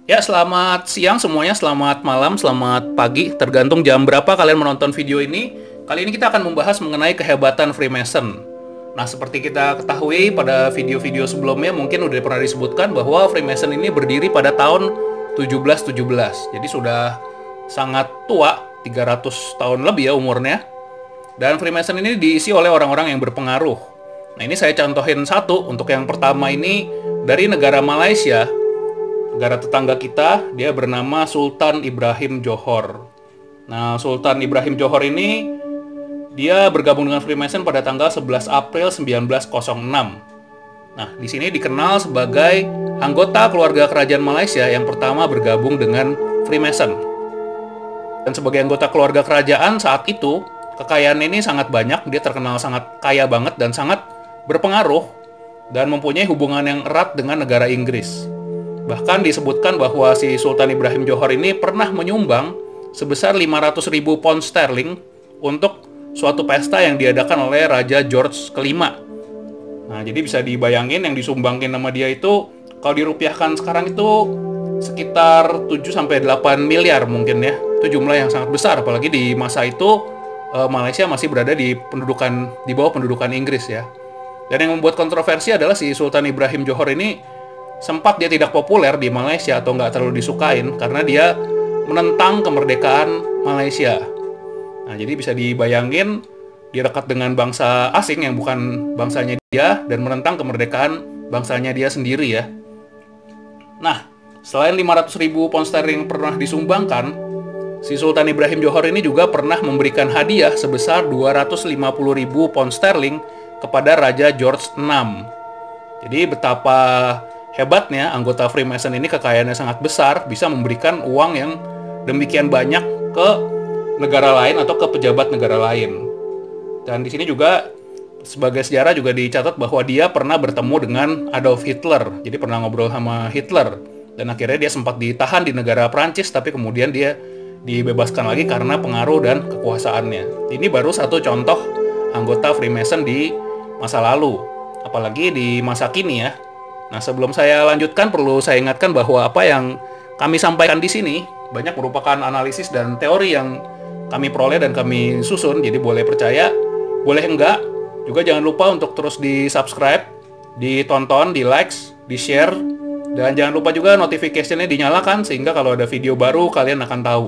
Ya, selamat siang semuanya, selamat malam, selamat pagi, tergantung jam berapa kalian menonton video ini. Kali ini kita akan membahas mengenai kehebatan Freemason. Nah, seperti kita ketahui pada video-video sebelumnya mungkin udah pernah disebutkan bahwa Freemason ini berdiri pada tahun 1717. Jadi sudah sangat tua, 300 tahun lebih ya umurnya. Dan Freemason ini diisi oleh orang-orang yang berpengaruh. Nah, ini saya contohin satu. Untuk yang pertama ini dari negara Malaysia, negara tetangga kita, dia bernama Sultan Ibrahim Johor. Nah, Sultan Ibrahim Johor ini dia bergabung dengan Freemason pada tanggal 11 April 1906. Nah, di sini dikenal sebagai anggota keluarga kerajaan Malaysia yang pertama bergabung dengan Freemason. Dan sebagai anggota keluarga kerajaan saat itu, kekayaan ini sangat banyak, dia terkenal sangat kaya banget dan sangat berpengaruh dan mempunyai hubungan yang erat dengan negara Inggris. Bahkan disebutkan bahwa si Sultan Ibrahim Johor ini pernah menyumbang sebesar 500.000 pound sterling untuk suatu pesta yang diadakan oleh Raja George kelima. Nah, jadi bisa dibayangin yang disumbangin nama dia itu, kalau dirupiahkan sekarang itu sekitar 7-8 miliar mungkin ya. Itu jumlah yang sangat besar, apalagi di masa itu Malaysia masih berada di bawah pendudukan Inggris ya. Dan yang membuat kontroversi adalah si Sultan Ibrahim Johor ini sempat dia tidak populer di Malaysia atau nggak terlalu disukain karena dia menentang kemerdekaan Malaysia. Nah, jadi bisa dibayangin dia dekat dengan bangsa asing yang bukan bangsanya dia dan menentang kemerdekaan bangsanya dia sendiri ya. Nah, selain 500.000 pound sterling pernah disumbangkan, si Sultan Ibrahim Johor ini juga pernah memberikan hadiah sebesar 250.000 pound sterling kepada Raja George VI. Jadi betapa hebatnya anggota Freemason ini, kekayaannya sangat besar, bisa memberikan uang yang demikian banyak ke negara lain atau ke pejabat negara lain. Dan di sini juga sebagai sejarah juga dicatat bahwa dia pernah bertemu dengan Adolf Hitler. Jadi pernah ngobrol sama Hitler dan akhirnya dia sempat ditahan di negara Prancis, tapi kemudian dia dibebaskan lagi karena pengaruh dan kekuasaannya. Ini baru satu contoh anggota Freemason di masa lalu, apalagi di masa kini ya. Nah, sebelum saya lanjutkan, perlu saya ingatkan bahwa apa yang kami sampaikan di sini banyak merupakan analisis dan teori yang kami peroleh dan kami susun. Jadi boleh percaya, boleh enggak. Juga jangan lupa untuk terus di-subscribe, ditonton, di-likes, di-share, dan jangan lupa juga notification-nya dinyalakan sehingga kalau ada video baru kalian akan tahu.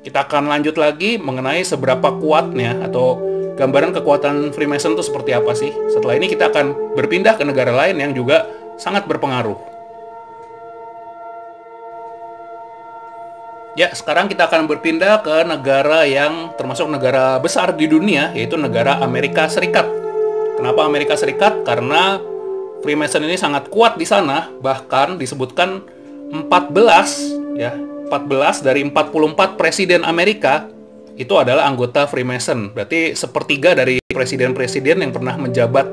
Kita akan lanjut lagi mengenai seberapa kuatnya atau gambaran kekuatan Freemason itu seperti apa sih. Setelah ini kita akan berpindah ke negara lain yang juga sangat berpengaruh. Ya, sekarang kita akan berpindah ke negara yang termasuk negara besar di dunia, yaitu negara Amerika Serikat. Kenapa Amerika Serikat? Karena Freemason ini sangat kuat di sana, bahkan disebutkan 14 dari 44 presiden Amerika itu adalah anggota Freemason. Berarti sepertiga dari presiden-presiden yang pernah menjabat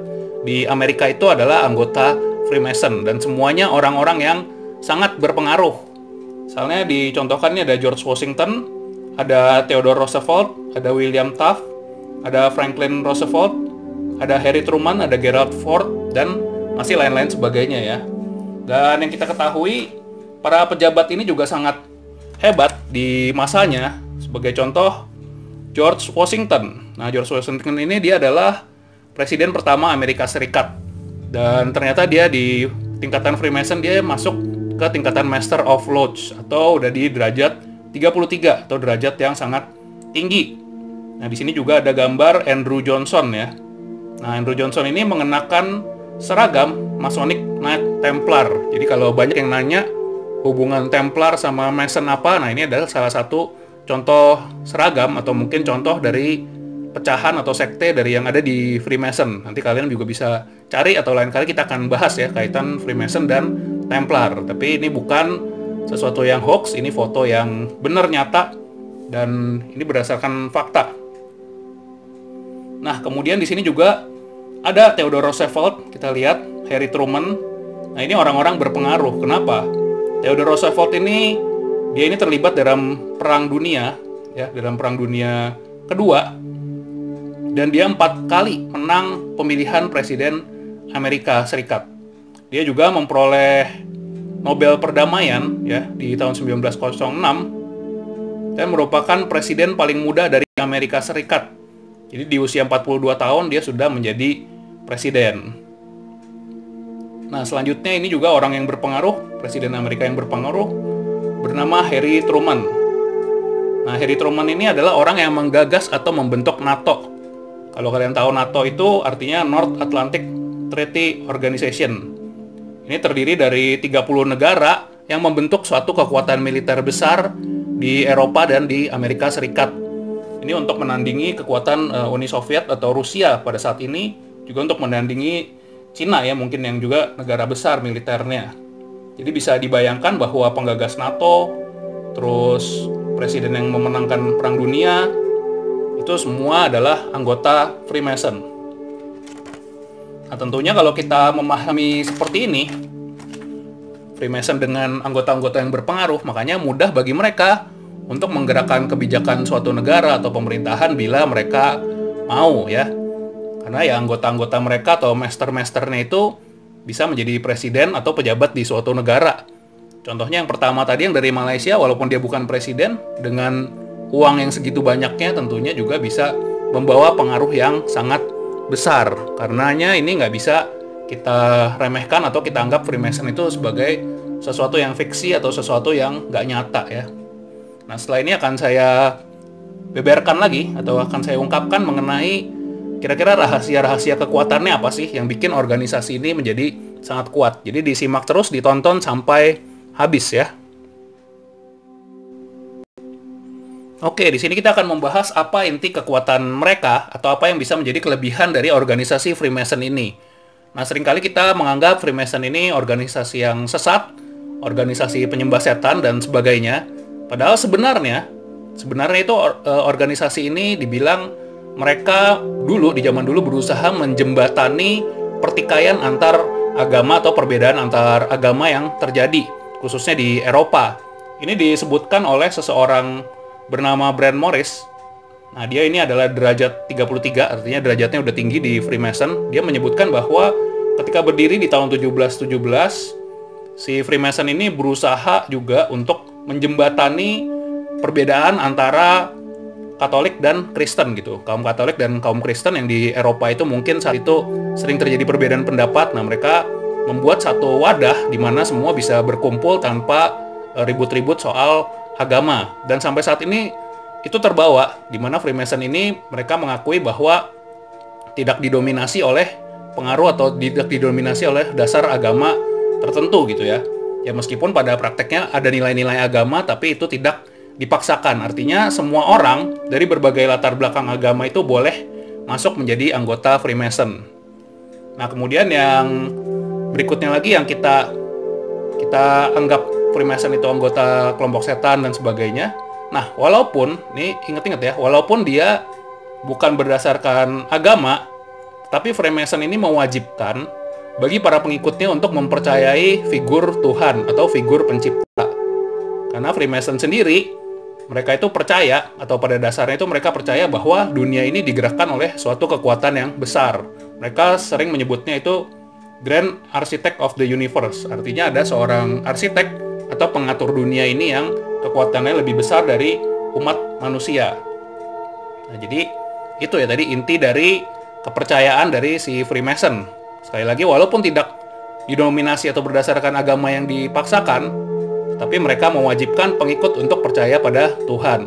di Amerika itu adalah anggota Freemason, dan semuanya orang-orang yang sangat berpengaruh. Misalnya dicontohkannya ada George Washington, ada Theodore Roosevelt, ada William Taft, ada Franklin Roosevelt, ada Harry Truman, ada Gerald Ford, dan masih lain-lain sebagainya ya. Dan yang kita ketahui, para pejabat ini juga sangat hebat di masanya. Sebagai contoh, George Washington. Nah, George Washington ini dia adalah presiden pertama Amerika Serikat. Dan ternyata dia di tingkatan Freemason dia masuk ke tingkatan Master of Lodge atau udah di derajat 33 atau derajat yang sangat tinggi. Nah, di sini juga ada gambar Andrew Johnson ya. Nah, Andrew Johnson ini mengenakan seragam Masonic Knight Templar. Jadi kalau banyak yang nanya hubungan Templar sama Mason apa, nah ini adalah salah satu contoh seragam atau mungkin contoh dari pecahan atau sekte dari yang ada di Freemason. Nanti kalian juga bisa cari atau lain kali kita akan bahas ya kaitan Freemason dan Templar. Tapi ini bukan sesuatu yang hoax, ini foto yang benar nyata dan ini berdasarkan fakta. Nah, kemudian di sini juga ada Theodore Roosevelt, kita lihat Harry Truman. Nah, ini orang-orang berpengaruh. Kenapa? Theodore Roosevelt ini dia ini terlibat dalam perang dunia ya, dalam perang dunia kedua. Dan dia 4 kali menang pemilihan presiden Amerika Serikat. Dia juga memperoleh Nobel Perdamaian ya di tahun 1906 dan merupakan presiden paling muda dari Amerika Serikat. Jadi di usia 42 tahun dia sudah menjadi presiden. Nah, selanjutnya ini juga orang yang berpengaruh, presiden Amerika yang berpengaruh, bernama Harry Truman. Nah, Harry Truman ini adalah orang yang menggagas atau membentuk NATO. Kalau kalian tahu NATO itu artinya North Atlantic Treaty Organization. Ini terdiri dari 30 negara yang membentuk suatu kekuatan militer besar di Eropa dan di Amerika Serikat. Ini untuk menandingi kekuatan Uni Soviet atau Rusia pada saat ini, juga untuk menandingi Cina ya, mungkin yang juga negara besar militernya. Jadi bisa dibayangkan bahwa penggagas NATO, terus presiden yang memenangkan Perang Dunia, itu semua adalah anggota Freemason. Nah, tentunya kalau kita memahami seperti ini, Freemason dengan anggota-anggota yang berpengaruh, makanya mudah bagi mereka untuk menggerakkan kebijakan suatu negara atau pemerintahan bila mereka mau ya. Karena ya anggota-anggota mereka atau master-masternya itu bisa menjadi presiden atau pejabat di suatu negara. Contohnya yang pertama tadi yang dari Malaysia, walaupun dia bukan presiden, dengan uang yang segitu banyaknya tentunya juga bisa membawa pengaruh yang sangat besar. Karenanya ini nggak bisa kita remehkan atau kita anggap Freemason itu sebagai sesuatu yang fiksi atau sesuatu yang nggak nyata ya. Nah, setelah ini akan saya beberkan lagi atau akan saya ungkapkan mengenai kira-kira rahasia-rahasia kekuatannya apa sih yang bikin organisasi ini menjadi sangat kuat. Jadi disimak terus, ditonton sampai habis ya. Oke, di sini kita akan membahas apa inti kekuatan mereka atau apa yang bisa menjadi kelebihan dari organisasi Freemason ini. Nah, seringkali kita menganggap Freemason ini organisasi yang sesat, organisasi penyembah setan, dan sebagainya. Padahal sebenarnya itu organisasi ini dibilang mereka di zaman dulu berusaha menjembatani pertikaian antar agama atau perbedaan antar agama yang terjadi, khususnya di Eropa. Ini disebutkan oleh seseorang bernama Brand Morris. Nah, dia ini adalah derajat 33, artinya derajatnya udah tinggi di Freemason. Dia menyebutkan bahwa ketika berdiri di tahun 1717, si Freemason ini berusaha juga untuk menjembatani perbedaan antara Katolik dan Kristen gitu. Kaum Katolik dan kaum Kristen yang di Eropa itu mungkin saat itu sering terjadi perbedaan pendapat. Nah, mereka membuat satu wadah di mana semua bisa berkumpul tanpa ribut-ribut soal agama. Dan sampai saat ini itu terbawa, di mana Freemason ini mereka mengakui bahwa tidak didominasi oleh pengaruh atau tidak didominasi oleh dasar agama tertentu gitu ya. Ya meskipun pada prakteknya ada nilai-nilai agama, tapi itu tidak dipaksakan. Artinya semua orang dari berbagai latar belakang agama itu boleh masuk menjadi anggota Freemason. Nah, kemudian yang berikutnya lagi yang kita anggap Freemason itu anggota kelompok setan dan sebagainya. Nah, walaupun, nih ingat-ingat ya, walaupun dia bukan berdasarkan agama, tapi Freemason ini mewajibkan bagi para pengikutnya untuk mempercayai figur Tuhan atau figur pencipta. Karena Freemason sendiri, mereka itu percaya, atau pada dasarnya itu mereka percaya bahwa dunia ini digerakkan oleh suatu kekuatan yang besar. Mereka sering menyebutnya itu Grand Architect of the Universe. Artinya ada seorang arsitek atau pengatur dunia ini yang kekuatannya lebih besar dari umat manusia. Nah, jadi itu ya tadi inti dari kepercayaan dari si Freemason. Sekali lagi, walaupun tidak didominasi atau berdasarkan agama yang dipaksakan, tapi mereka mewajibkan pengikut untuk percaya pada Tuhan.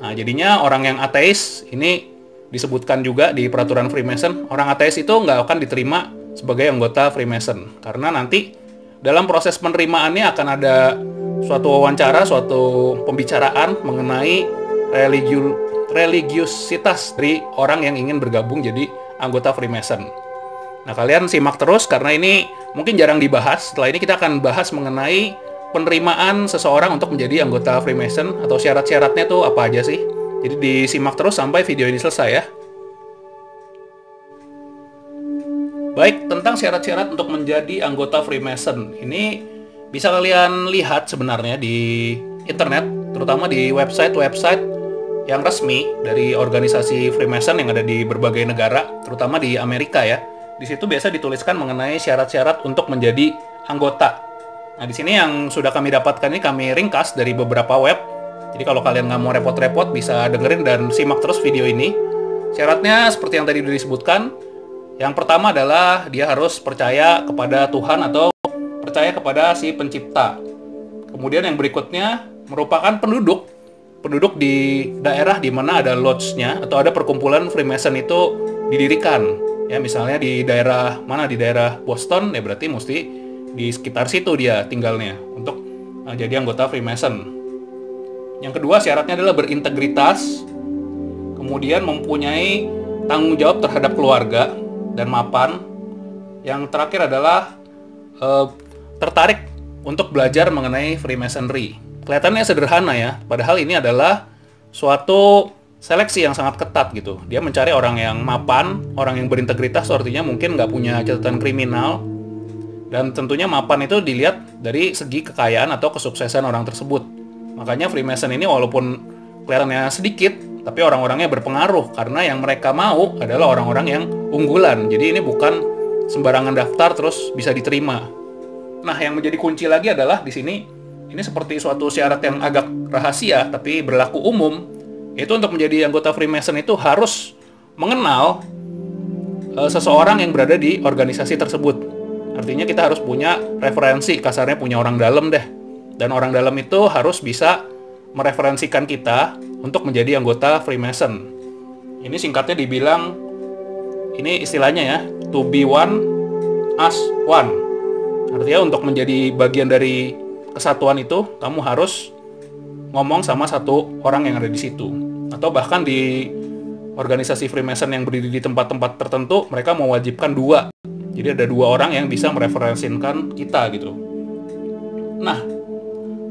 Nah, jadinya orang yang ateis ini disebutkan juga di peraturan Freemason, orang ateis itu nggak akan diterima sebagai anggota Freemason. Karena nanti dalam proses penerimaannya akan ada suatu wawancara, suatu pembicaraan mengenai religiusitas dari orang yang ingin bergabung jadi anggota Freemason. Nah, kalian simak terus karena ini mungkin jarang dibahas. Setelah ini kita akan bahas mengenai penerimaan seseorang untuk menjadi anggota Freemason atau syarat-syaratnya tuh apa aja sih. Jadi disimak terus sampai video ini selesai ya. Baik, tentang syarat-syarat untuk menjadi anggota Freemason. Ini bisa kalian lihat sebenarnya di internet, terutama di website-website yang resmi dari organisasi Freemason yang ada di berbagai negara, terutama di Amerika ya. Di situ biasa dituliskan mengenai syarat-syarat untuk menjadi anggota. Nah, di sini yang sudah kami dapatkan ini kami ringkas dari beberapa web. Jadi kalau kalian nggak mau repot-repot, bisa dengerin dan simak terus video ini. Syaratnya seperti yang tadi disebutkan. Yang pertama adalah dia harus percaya kepada Tuhan atau percaya kepada si pencipta. Kemudian yang berikutnya merupakan penduduk di daerah di mana ada lodge-nya atau ada perkumpulan Freemason itu didirikan. Ya, misalnya di daerah mana, di daerah Boston, ya berarti mesti di sekitar situ dia tinggalnya untuk jadi anggota Freemason. Yang kedua syaratnya adalah berintegritas, kemudian mempunyai tanggung jawab terhadap keluarga dan mapan. Yang terakhir adalah tertarik untuk belajar mengenai Freemasonry. Kelihatannya sederhana ya, padahal ini adalah suatu seleksi yang sangat ketat gitu. Dia mencari orang yang mapan, orang yang berintegritas, artinya mungkin nggak punya catatan kriminal. Dan tentunya mapan itu dilihat dari segi kekayaan atau kesuksesan orang tersebut. Makanya Freemason ini walaupun kelihatannya sedikit, tapi orang-orangnya berpengaruh karena yang mereka mau adalah orang-orang yang unggulan. Jadi ini bukan sembarangan daftar terus bisa diterima. Nah, yang menjadi kunci lagi adalah di sini ini seperti suatu syarat yang agak rahasia tapi berlaku umum, yaitu untuk menjadi anggota Freemason itu harus mengenal seseorang yang berada di organisasi tersebut. Artinya kita harus punya referensi, kasarnya punya orang dalam deh. Dan orang dalam itu harus bisa mereferensikan kita untuk menjadi anggota Freemason. Ini singkatnya dibilang, ini istilahnya ya, to be one as one. Artinya untuk menjadi bagian dari kesatuan itu, kamu harus ngomong sama satu orang yang ada di situ. Atau bahkan di organisasi Freemason yang berdiri di tempat-tempat tertentu, mereka mewajibkan 2. Jadi ada 2 orang yang bisa mereferensikan kita gitu. Nah,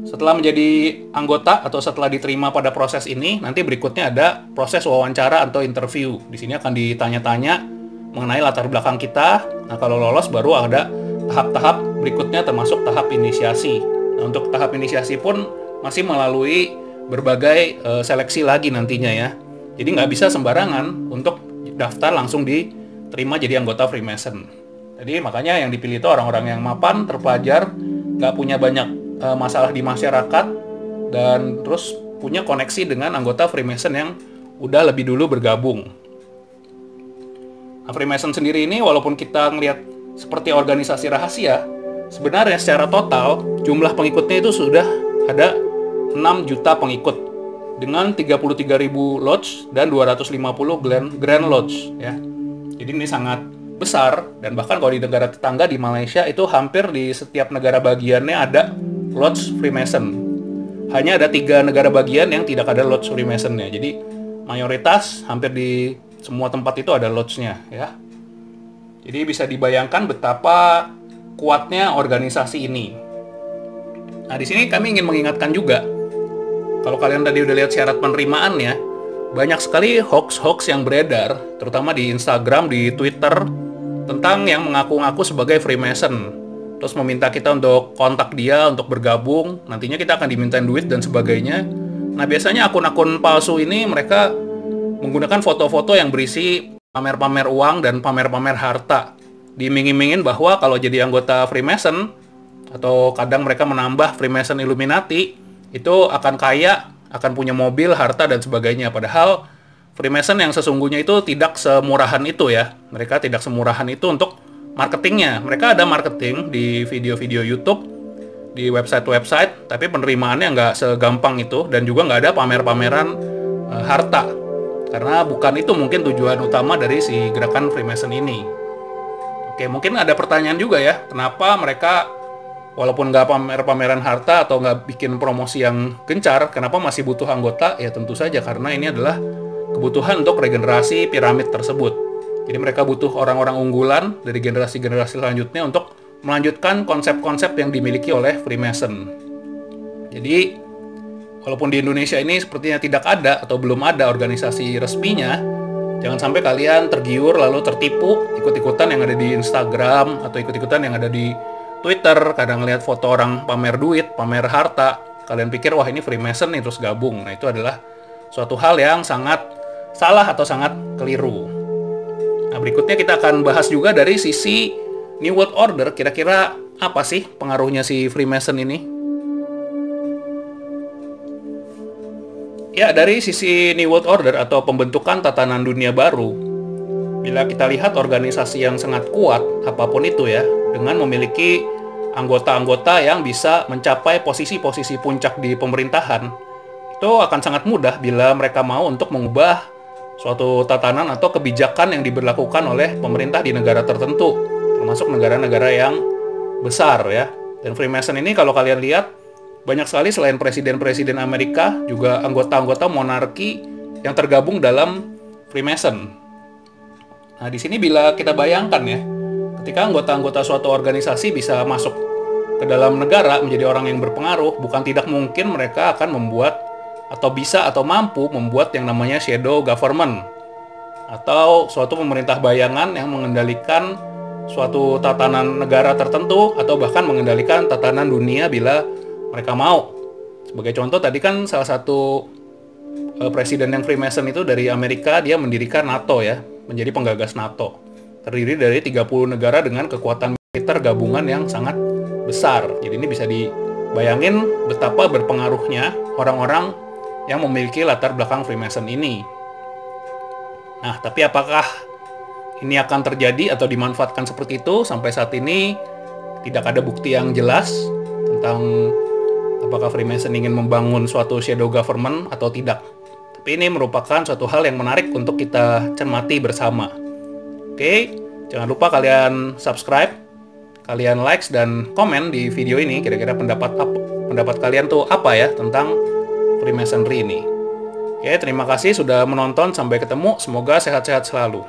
setelah menjadi anggota atau setelah diterima pada proses ini, nanti berikutnya ada proses wawancara atau interview. Di sini akan ditanya-tanya mengenai latar belakang kita. Nah, kalau lolos baru ada tahap-tahap berikutnya termasuk tahap inisiasi. Nah, untuk tahap inisiasi pun masih melalui berbagai seleksi lagi nantinya ya. Jadi nggak bisa sembarangan untuk daftar langsung diterima jadi anggota Freemason. Jadi makanya yang dipilih itu orang-orang yang mapan, terpelajar, nggak punya banyak masalah di masyarakat, dan terus punya koneksi dengan anggota Freemason yang udah lebih dulu bergabung. Nah, Freemason sendiri ini walaupun kita ngelihat seperti organisasi rahasia, sebenarnya secara total jumlah pengikutnya itu sudah ada 6 juta pengikut dengan 33.000 lodge dan 250 Grand Lodge ya. Jadi ini sangat besar, dan bahkan kalau di negara tetangga di Malaysia itu hampir di setiap negara bagiannya ada Lodge Freemason. Hanya ada 3 negara bagian yang tidak ada Lodge Freemason-nya. Jadi mayoritas hampir di semua tempat itu ada lodge-nya ya. Jadi bisa dibayangkan betapa kuatnya organisasi ini. Nah, di sini kami ingin mengingatkan juga, kalau kalian tadi udah lihat syarat penerimaannya, banyak sekali hoax-hoax yang beredar, terutama di Instagram, di Twitter, tentang yang mengaku-ngaku sebagai Freemason. Terus meminta kita untuk kontak dia, untuk bergabung, nantinya kita akan dimintain duit dan sebagainya. Nah, biasanya akun-akun palsu ini mereka menggunakan foto-foto yang berisi pamer-pamer uang dan pamer-pamer harta. Diiming-imingin bahwa kalau jadi anggota Freemason, atau kadang mereka menambah Freemason Illuminati, itu akan kaya, akan punya mobil, harta, dan sebagainya. Padahal Freemason yang sesungguhnya itu tidak semurahan itu ya. Mereka tidak semurahan itu untuk marketingnya. Mereka ada marketing di video-video YouTube, di website-website, tapi penerimaannya nggak segampang itu, dan juga nggak ada pamer-pameran harta. Karena bukan itu mungkin tujuan utama dari si gerakan Freemason ini. Oke, mungkin ada pertanyaan juga ya, kenapa mereka walaupun nggak pamer-pameran harta atau nggak bikin promosi yang gencar, kenapa masih butuh anggota? Ya tentu saja karena ini adalah kebutuhan untuk regenerasi piramid tersebut. Jadi mereka butuh orang-orang unggulan dari generasi-generasi selanjutnya untuk melanjutkan konsep-konsep yang dimiliki oleh Freemason. Jadi, walaupun di Indonesia ini sepertinya tidak ada atau belum ada organisasi resminya, jangan sampai kalian tergiur lalu tertipu ikut-ikutan yang ada di Instagram atau ikut-ikutan yang ada di Twitter, kadang lihat foto orang pamer duit, pamer harta, kalian pikir wah ini Freemason nih terus gabung. Nah, itu adalah suatu hal yang sangat salah atau sangat keliru. Nah, berikutnya kita akan bahas juga dari sisi New World Order, kira-kira apa sih pengaruhnya si Freemason ini? Ya, dari sisi New World Order atau pembentukan tatanan dunia baru, bila kita lihat organisasi yang sangat kuat, apapun itu ya, dengan memiliki anggota-anggota yang bisa mencapai posisi-posisi puncak di pemerintahan, itu akan sangat mudah bila mereka mau untuk mengubah suatu tatanan atau kebijakan yang diberlakukan oleh pemerintah di negara tertentu, termasuk negara-negara yang besar ya. Dan Freemason ini kalau kalian lihat, banyak sekali selain presiden-presiden Amerika, juga anggota-anggota monarki yang tergabung dalam Freemason. Nah, di sini bila kita bayangkan ya, ketika anggota-anggota suatu organisasi bisa masuk ke dalam negara menjadi orang yang berpengaruh, bukan tidak mungkin mereka akan membuat atau bisa atau mampu membuat yang namanya shadow government, atau suatu pemerintah bayangan yang mengendalikan suatu tatanan negara tertentu, atau bahkan mengendalikan tatanan dunia bila mereka mau. Sebagai contoh, tadi kan salah satu presiden yang Freemason itu dari Amerika, dia mendirikan NATO ya, menjadi penggagas NATO. Terdiri dari 30 negara dengan kekuatan militer gabungan yang sangat besar. Jadi ini bisa dibayangin betapa berpengaruhnya orang-orang yang memiliki latar belakang Freemason ini. Nah, tapi apakah ini akan terjadi atau dimanfaatkan seperti itu? Sampai saat ini tidak ada bukti yang jelas tentang apakah Freemason ingin membangun suatu shadow government atau tidak. Tapi ini merupakan suatu hal yang menarik untuk kita cermati bersama. Oke, jangan lupa kalian subscribe, kalian likes dan komen di video ini. Kira-kira pendapat kalian tuh apa ya tentang Freemasonry ini. Oke, terima kasih sudah menonton. Sampai ketemu. Semoga sehat-sehat selalu.